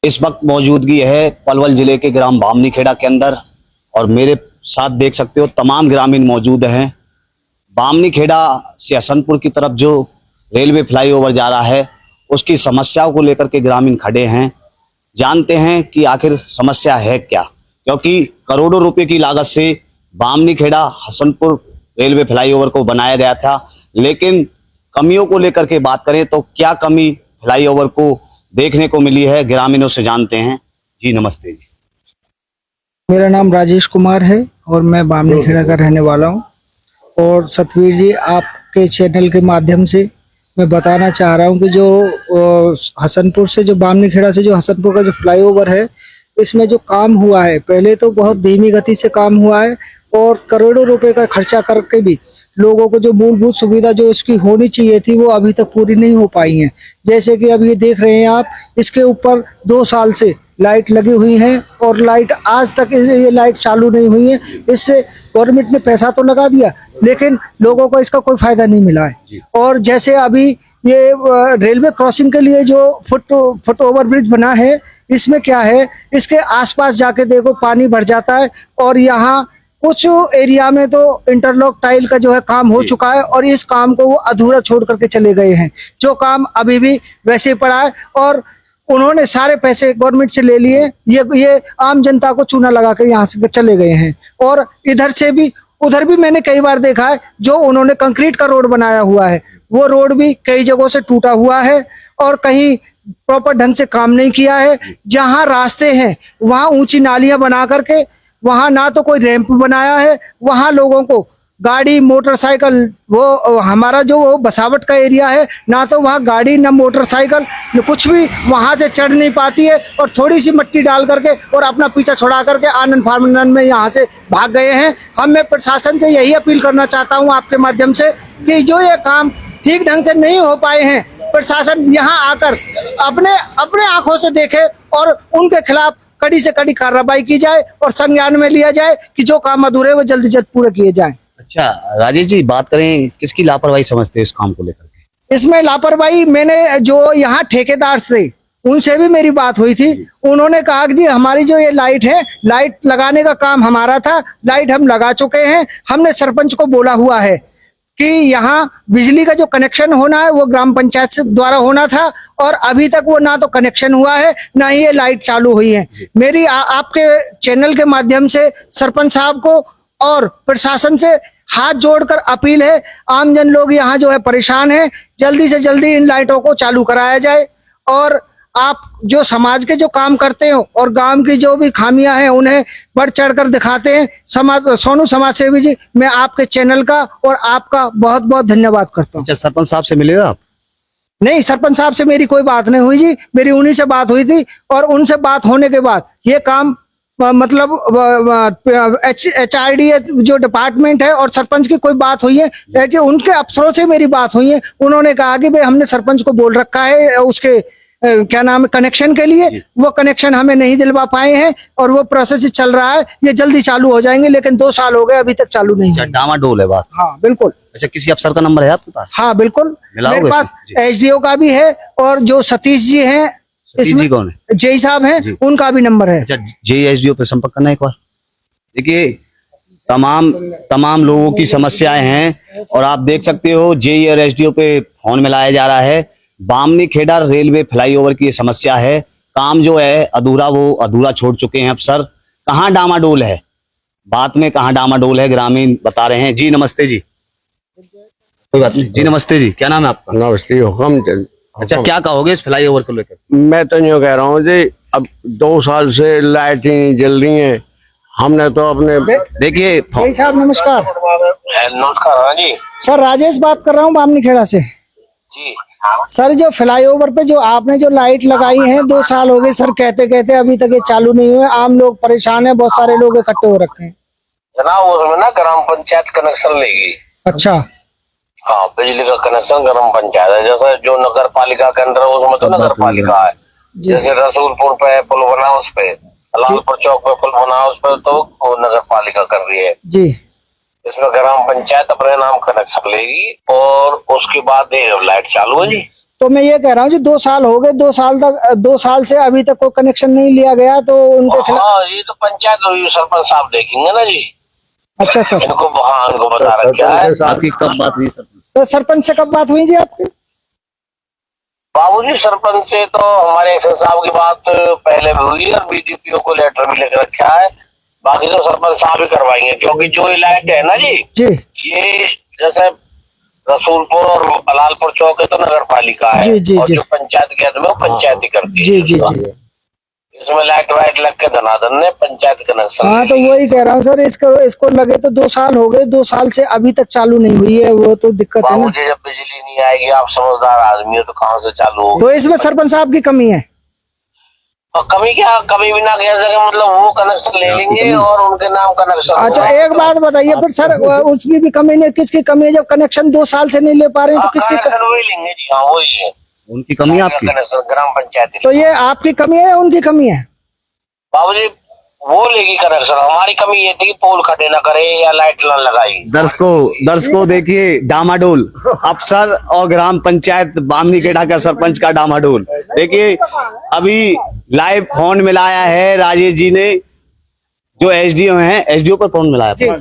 इस वक्त मौजूदगी है पलवल जिले के ग्राम बामनी खेड़ा के अंदर और मेरे साथ देख सकते हो तमाम ग्रामीण मौजूद हैं। बामनी खेड़ा से हसनपुर की तरफ जो रेलवे फ्लाईओवर जा रहा है उसकी समस्याओं को लेकर के ग्रामीण खड़े हैं। जानते हैं कि आखिर समस्या है क्या, क्योंकि करोड़ों रुपए की लागत से बामनी खेड़ा हसनपुर रेलवे फ्लाईओवर को बनाया गया था, लेकिन कमियों को लेकर के बात करें तो क्या कमी फ्लाईओवर को देखने को मिली है, ग्रामीणों से जानते हैं। जी नमस्ते जी। मेरा नाम राजेश कुमार है और मैं बामनी खेड़ा का रहने वाला हूं। और सतवीर जी, आपके चैनल के माध्यम से मैं बताना चाह रहा हूं कि जो हसनपुर से जो बामनी खेड़ा से जो हसनपुर का जो फ्लाईओवर है, इसमें जो काम हुआ है पहले तो बहुत धीमी गति से काम हुआ है और करोड़ों रुपए का खर्चा करके भी लोगों को जो मूलभूत सुविधा जो इसकी होनी चाहिए थी वो अभी तक पूरी नहीं हो पाई है। जैसे कि अब ये देख रहे हैं आप, इसके ऊपर 2 साल से लाइट लगी हुई है और लाइट आज तक ये लाइट चालू नहीं हुई है। इससे गवर्नमेंट ने पैसा तो लगा दिया लेकिन लोगों को इसका कोई फायदा नहीं मिला है। और जैसे अभी ये रेलवे क्रॉसिंग के लिए जो फुट ओवर ब्रिज बना है, इसमें क्या है, इसके आसपास जाके देखो पानी भर जाता है और यहाँ कुछ एरिया में तो इंटरलॉक टाइल का जो है काम हो चुका है और इस काम को वो अधूरा छोड़ करके चले गए हैं। जो काम अभी भी वैसे पड़ा है और उन्होंने सारे पैसे गवर्नमेंट से ले लिए। ये आम जनता को चूना लगा कर यहाँ से चले गए हैं। और इधर से भी उधर भी मैंने कई बार देखा है, जो उन्होंने कंक्रीट का रोड बनाया हुआ है वो रोड भी कई जगहों से टूटा हुआ है और कहीं प्रॉपर ढंग से काम नहीं किया है। जहाँ रास्ते हैं वहाँ ऊंची नालियां बना करके वहां ना तो कोई रैंप बनाया है, वहां लोगों को गाड़ी मोटरसाइकिल, वो हमारा जो वो बसावट का एरिया है, ना तो वहाँ गाड़ी ना मोटरसाइकिल कुछ भी वहां से चढ़ नहीं पाती है और थोड़ी सी मिट्टी डाल करके और अपना पीछा छुड़ा करके आनंद फार्मन में यहाँ से भाग गए हैं। मैं प्रशासन से यही अपील करना चाहता हूँ आपके माध्यम से कि जो ये काम ठीक ढंग से नहीं हो पाए हैं, प्रशासन यहाँ आकर अपने आंखों से देखे और उनके खिलाफ कड़ी से कड़ी कार्रवाई की जाए और संज्ञान में लिया जाए कि जो काम अधूरे वो जल्दी से जल्द पूरे किए जाएं। अच्छा राजेश जी, बात करें किसकी लापरवाही समझते हैं इस काम को लेकर के? इसमें लापरवाही, मैंने जो यहाँ ठेकेदार थे उनसे भी मेरी बात हुई थी। उन्होंने कहा कि जी हमारी जो ये लाइट है, लाइट लगाने का काम हमारा था, लाइट हम लगा चुके हैं। हमने सरपंच को बोला हुआ है कि यहाँ बिजली का जो कनेक्शन होना है वो ग्राम पंचायत से द्वारा होना था और अभी तक वो ना तो कनेक्शन हुआ है ना ही ये लाइट चालू हुई है। मेरी आपके चैनल के माध्यम से सरपंच साहब को और प्रशासन से हाथ जोड़कर अपील है, आमजन लोग यहाँ जो है परेशान है, जल्दी से जल्दी इन लाइटों को चालू कराया जाए। और आप जो समाज के जो काम करते हो और गांव की जो भी खामियां हैं उन्हें बढ़ चढ़कर दिखाते हैं। सोनू समाज सेवी जी, मैं आपके चैनल का और आपका बहुत बहुत धन्यवाद करता हूँ। अच्छा, सरपंच साहब से मिले आप? नहीं, सरपंच साहब से मेरी कोई बात नहीं हुई जी, मेरी उन्हीं से बात हुई थी और उनसे बात होने के बाद ये काम मतलब HRD जो डिपार्टमेंट है और सरपंच की कोई बात हुई है, उनके अफसरों से मेरी बात हुई है। उन्होंने कहा कि भाई हमने सरपंच को बोल रखा है उसके क्या नाम है कनेक्शन के लिए, वो कनेक्शन हमें नहीं दिलवा पाए हैं और वो प्रोसेस चल रहा है, ये जल्दी चालू हो जाएंगे, लेकिन 2 साल हो गए अभी तक चालू नहीं है। डामाडोल है बात। हाँ बिल्कुल। अच्छा, किसी अफसर का नंबर है आपके पास? हाँ बिल्कुल, मेरे पास SDO का भी है और जो सतीश जी हैं, जी कौन है, जय साहब हैं, उनका भी नंबर है। अच्छा, जय SDO पे संपर्क करना एक बार। देखिए तमाम लोगों की समस्याएं हैं और आप देख सकते हो जय और SDO पे फोन मिलाया जा रहा है। बामनी खेड़ा रेलवे फ्लाईओवर की ये समस्या है, काम जो है अधूरा छोड़ चुके हैं अफसर। कहाँ डामाडोल है, बात में कहाँ डामाडोल है, ग्रामीण बता रहे हैं। जी नमस्ते जी। कोई बात नहीं जी, नमस्ते जी, क्या नाम है आपका? नमस्ते, हुक्म। अच्छा, क्या कहोगे इस फ्लाईओवर को लेकर? मैं तो यूँ कह रहा हूँ जी, अब 2 साल से लाइट ही नहीं जल रही है। हमने तो अपने देखिए जय साहब नमस्कार। नमस्कार। हाँ जी सर, राजेश बात कर रहा हूँ बामनी खेड़ा से। जी सर, जो फ्लाईओवर पे जो आपने जो लाइट लगाई है 2 साल हो गए सर, कहते कहते अभी तक ये चालू नहीं हुए। आम लोग परेशान है, बहुत सारे लोग इकट्ठे हो रखे हैं। जनाब, उसमें ना ग्राम पंचायत कनेक्शन लेगी। अच्छा। हाँ, बिजली का कनेक्शन ग्राम पंचायत है। जैसे जो नगर पालिका के अंदर, उसमें तो नगर पालिका है। जैसे रसूलपुर पे पुल बना, उस पे लालपुर चौक पे पुल बना, उस पे तो नगर पालिका कर रही है जी। इसमें ग्राम पंचायत अपने नाम कनेक्शन लेगी और उसके बाद लाइट चालू है जी। तो मैं ये कह रहा हूँ जी 2 साल हो गए, 2 साल से अभी तक कोई कनेक्शन नहीं लिया गया, तो उनके खिलाफ। हाँ, ये तो पंचायत हुई, सरपंच साहब देखेंगे ना जी। अच्छा सर, इनको हाँ, इनको बता रखा है। आपकी कब बात हुई सरपंच? तो सरपंच से कब बात हुई जी आपकी? बाबूजी सरपंच से तो हमारे एक्शन साहब की बात पहले भी हुई और बीडीपीओ को लेटर भी लेकर रखा है। बाकी तो सरपंच साहब ही करवाएंगे, क्योंकि जो ये लाइट है ना जी, ये जैसे रसूलपुर और अलालपुर चौक है तो नगर पालिका है, और जो पंचायत के अंदर में वो पंचायत ही करती है। जी। इसमें लाइट वाइट लग के धनाधन ने पंचायत कनेक्शन। हाँ, तो वही कह रहा हूँ सर, इसको लगे तो 2 साल हो गए, 2 साल से अभी तक चालू नहीं हुई है, वो तो दिक्कत है ना। मुझे जब बिजली नहीं आएगी, आप समझदार आदमी हो, तो कहाँ से चालू होगी? तो इसमें सरपंच साहब की कमी है। और कमी क्या, कमी भी ना कह सके, मतलब वो कनेक्शन ले लेंगे और उनके नाम कनेक्शन। अच्छा, एक बात बताइए फिर सर, उसकी भी कमी नहीं, किसकी कमी है? जब कनेक्शन 2 साल से नहीं ले पा रहे हैं तो किसकी वही लेंगे जी। हाँ, वही है, उनकी कमी है आपकी कनेक्शन ग्राम पंचायत। तो ये आपकी कमी है या उनकी कमी है? बाबूजी वो लेगी कनेक्शन, हमारी कमी ये थी कि पोल खड़े ना करे या लाइट ना लगाई। दर्शकों देखिए डामाडोल अफसर और ग्राम पंचायत बामनीखेड़ा का सरपंच का डामाडोल। देखिए अभी लाइव फोन मिलाया है राजेश जी ने, जो एसडीओ हैं, एसडीओ पर फोन मिलाया,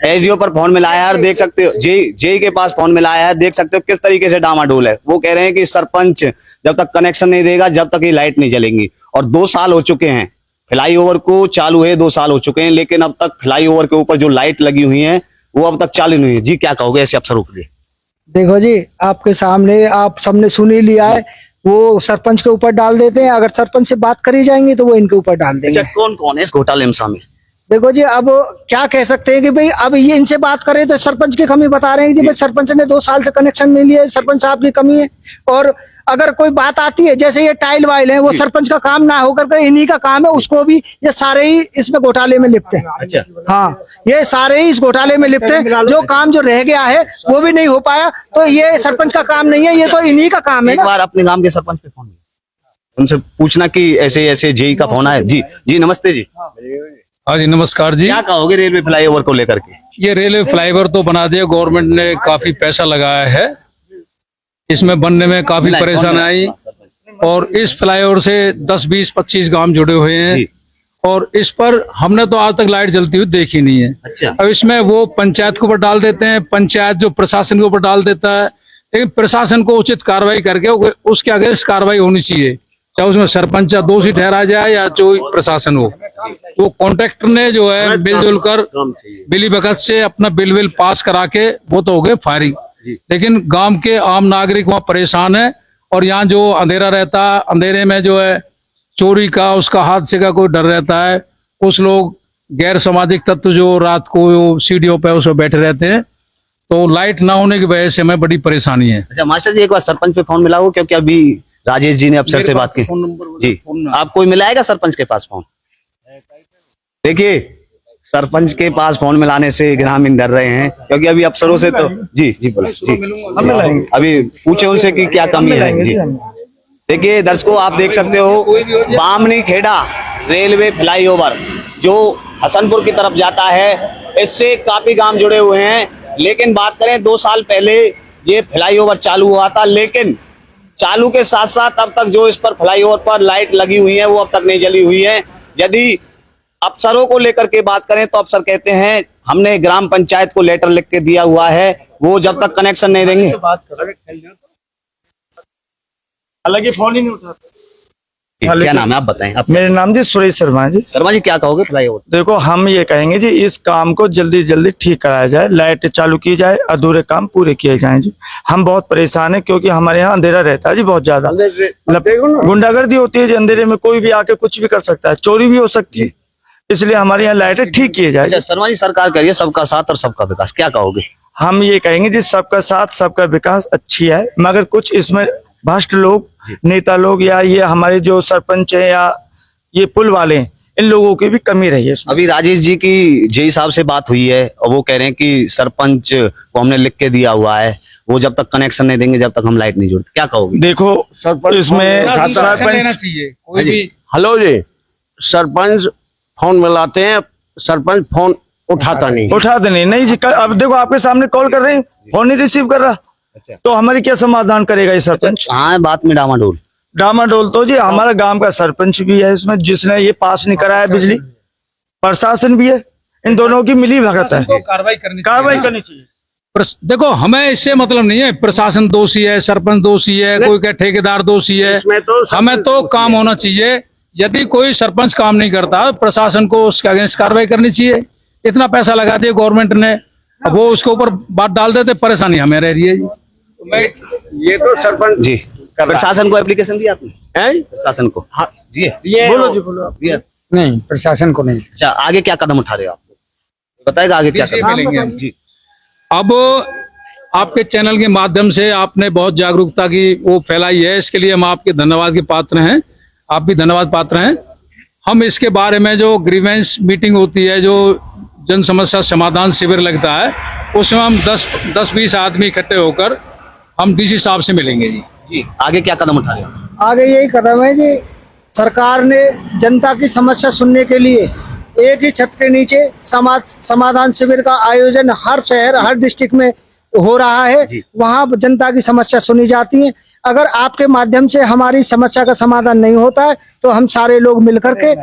एसडीओ पर फोन मिलाया है, और देख सकते हो जेई के पास फोन मिलाया है, देख सकते हो किस तरीके से डामाडोल है। वो कह रहे हैं कि सरपंच जब तक कनेक्शन नहीं देगा जब तक ये लाइट नहीं जलेंगी, और 2 साल हो चुके हैं फ्लाईओवर को चालू है, 2 साल हो चुके हैं, लेकिन अब तक फ्लाईओवर के ऊपर जो लाइट लगी हुई है वो अब तक चालू नहीं है। जी क्या कहोगे ऐसे अफसरों के लिए? देखो जी, आपके सामने आप सबने सुन ही लिया है, वो सरपंच के ऊपर डाल देते हैं, अगर सरपंच से बात करी जाएंगी तो वो इनके ऊपर डाल देंगे। अच्छा, कौन कौन है इस घोटाले में शामिल? देखो जी, अब क्या कह सकते हैं कि भाई अब ये इनसे बात करें तो सरपंच की कमी बता रहे हैं कि भाई सरपंच ने 2 साल से कनेक्शन नहीं लिया, सरपंच साहब की कमी है। और अगर कोई बात आती है, जैसे ये टाइल वाइल है, वो सरपंच का काम ना होकर इन्हीं का काम है, उसको भी ये सारे ही इसमें घोटाले में लिप्त हैं। अच्छा, हाँ, ये सारे ही इस घोटाले में लिप्त हैं। जो काम जो रह गया है वो भी नहीं हो पाया, तो ये सरपंच का काम नहीं है, ये तो इन्हीं का काम है। एक बार अपने गांव के सरपंच पे फोन, उनसे पूछना कि ऐसे ऐसे जेई का फोन आया। जी नमस्ते जी। हाँ जी, नमस्कार जी। क्या कहोगे रेलवे फ्लाईओवर को लेकर के? ये रेलवे फ्लाईओवर तो बना दिया, गवर्नमेंट ने काफी पैसा लगाया है, इसमें बनने में काफी परेशानी आई, और इस फ्लाईओवर से 10, 20, 25 गांव जुड़े हुए हैं, और इस पर हमने तो आज तक लाइट जलती हुई देखी नहीं है। अच्छा। अब इसमें वो पंचायत के ऊपर डाल देते हैं, पंचायत जो प्रशासन के ऊपर डाल देता है, लेकिन प्रशासन को उचित कार्रवाई करके उसके अगेंस्ट कार्रवाई होनी चाहिए, चाहे उसमें सरपंच या दोषी ठहरा जाए या जो प्रशासन हो। वो कॉन्ट्रैक्टर ने जो है मिलजुल कर बिली बखत से अपना बिल पास करा के वो तो हो गए फायरिंग, लेकिन गांव के आम नागरिक वहाँ परेशान है, और यहाँ जो अंधेरा रहता है, अंधेरे में जो है चोरी का, उसका हादसे का कोई डर रहता है। कुछ लोग गैर सामाजिक तत्व जो रात को सीढ़ियों पे उसमें बैठे रहते हैं, तो लाइट ना होने की वजह से हमें बड़ी परेशानी है। अच्छा मास्टर जी, एक बार सरपंच पे फोन मिलाओ, क्योंकि अभी राजेश जी ने अफसर से बात की। जी, आप कोई मिलाएगा सरपंच के पास फोन? देखिए सरपंच के पास फोन मिलाने से ग्रामीण डर रहे हैं, क्योंकि अभी अफसरों से तो जी बोलो जी, अभी पूछे उनसे कि क्या कमी है। जी देखिए दर्शकों, आप देख सकते हो बामनीखेड़ा रेलवे फ्लाईओवर जो हसनपुर की तरफ जाता है, इससे काफी गांव जुड़े हुए हैं। लेकिन बात करें 2 साल पहले ये फ्लाईओवर चालू हुआ था, लेकिन चालू के साथ साथ अब तक जो इस पर फ्लाईओवर पर लाइट लगी हुई है वो अब तक नहीं जली हुई है। यदि अफसरों को लेकर के बात करें तो अफसर कहते हैं हमने ग्राम पंचायत को लेटर लिख के दिया हुआ है, वो जब तक कनेक्शन नहीं देंगे। हालांकि फोन ही नहीं उठाते। क्या नाम है आप बताएं? मेरा नाम जी सुरेश शर्मा जी। शर्मा जी, क्या कहोगे फ्लाईओवर? देखो, हम ये कहेंगे जी, इस काम को जल्दी जल्दी ठीक कराया जाए, लाइट चालू की जाए, अधूरे काम पूरे किए जाएं जी। हम बहुत परेशान है, क्योंकि हमारे यहाँ अंधेरा रहता है जी, बहुत ज्यादा गुंडागर्दी होती है जी, अंधेरे में कोई भी आके कुछ भी कर सकता है, चोरी भी हो सकती है, इसलिए हमारे यहाँ लाइटें ठीक किए जाए। शर्मा जी, सरकार कह रही है सबका साथ और सबका विकास, क्या कहोगे? हम ये कहेंगे जी, सबका साथ सबका विकास अच्छी है, मगर कुछ इसमें भ्रष्ट लोग, नेता लोग, या ये हमारे जो सरपंच है या ये पुल वाले हैं, इन लोगों की भी कमी रही है। अभी राजेश जी की जेई साहब से बात हुई है, और वो कह रहे हैं कि सरपंच को हमने लिख के दिया हुआ है, वो जब तक कनेक्शन नहीं देंगे जब तक हम लाइट नहीं जोड़ते, क्या कहोगे? देखो सरपंच इसमें लेना चाहिए कोई भी। हेलो जी, सरपंच फोन मिलाते हैं, सरपंच फोन उठाता नहीं नहीं जी। अब देखो आपके सामने कॉल कर रहे हैं, फोन नहीं रिसीव कर रहा, अच्छा। तो हमारी क्या समाधान करेगा ये सरपंच? हाँ बात में डामाडोल। डामाडोल तो जी हमारा गांव का सरपंच भी है इसमें, जिसने ये पास नहीं कराया बिजली, प्रशासन भी है, इन दोनों की मिली भगत है। कार्रवाई करनी चाहिए। देखो हमें इससे मतलब नहीं है प्रशासन दोषी है, सरपंच दोषी है, कोई क्या ठेकेदार दोषी है। हमें तो काम होना चाहिए। यदि कोई सरपंच काम नहीं करता प्रशासन को उसके अगेंस्ट कार्रवाई करनी चाहिए। इतना पैसा लगा दिया गवर्नमेंट ने, अब वो उसके ऊपर बात डाल देते, परेशानी हमें रह रही है जी। ये तो सरपंच जी प्रशासन को एप्लीकेशन दिया आपने? प्रशासन को जी बोलो जी, बोलो आप। दिया। नहीं, प्रशासन को नहीं। अच्छा आगे क्या कदम उठा रहे हो आप? बताएगा आगे क्या डीसी कदम मिलेंगे हम। जी। अब आपके चैनल के माध्यम से आपने बहुत जागरूकता की वो फैलाई है, इसके लिए हम आपके धन्यवाद के पात्र हैं। आप भी धन्यवाद पात्र हैं। हम इसके बारे में जो ग्रीवेंस मीटिंग होती है, जो जन समस्या समाधान शिविर लगता है, उसमें हम 10-20 आदमी इकट्ठे होकर हम डीसी साहब से मिलेंगे जी। जी आगे क्या कदम उठा रहे हो? आगे यही कदम है जी, सरकार ने जनता की समस्या सुनने के लिए एक ही छत के नीचे समाधान शिविर का आयोजन हर शहर, हर डिस्ट्रिक्ट में हो रहा है। वहाँ जनता की समस्या सुनी जाती है। अगर आपके माध्यम से हमारी समस्या का समाधान नहीं होता है तो हम सारे लोग मिलकर के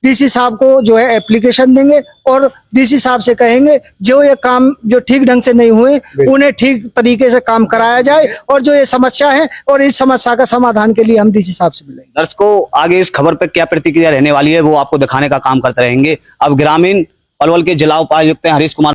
डीसी साहब को जो है एप्लीकेशन देंगे और डीसी साहब से कहेंगे जो ये काम जो ठीक ढंग से नहीं हुए उन्हें ठीक तरीके से काम कराया जाए, और जो ये समस्या है और इस समस्या का समाधान के लिए हम डीसी साहब से मिलेंगे। दर्शकों आगे इस खबर पर क्या प्रतिक्रिया रहने वाली है वो आपको दिखाने का काम करते रहेंगे। अब ग्रामीण पलवल के जिला उपायुक्त हैं हरीश कुमार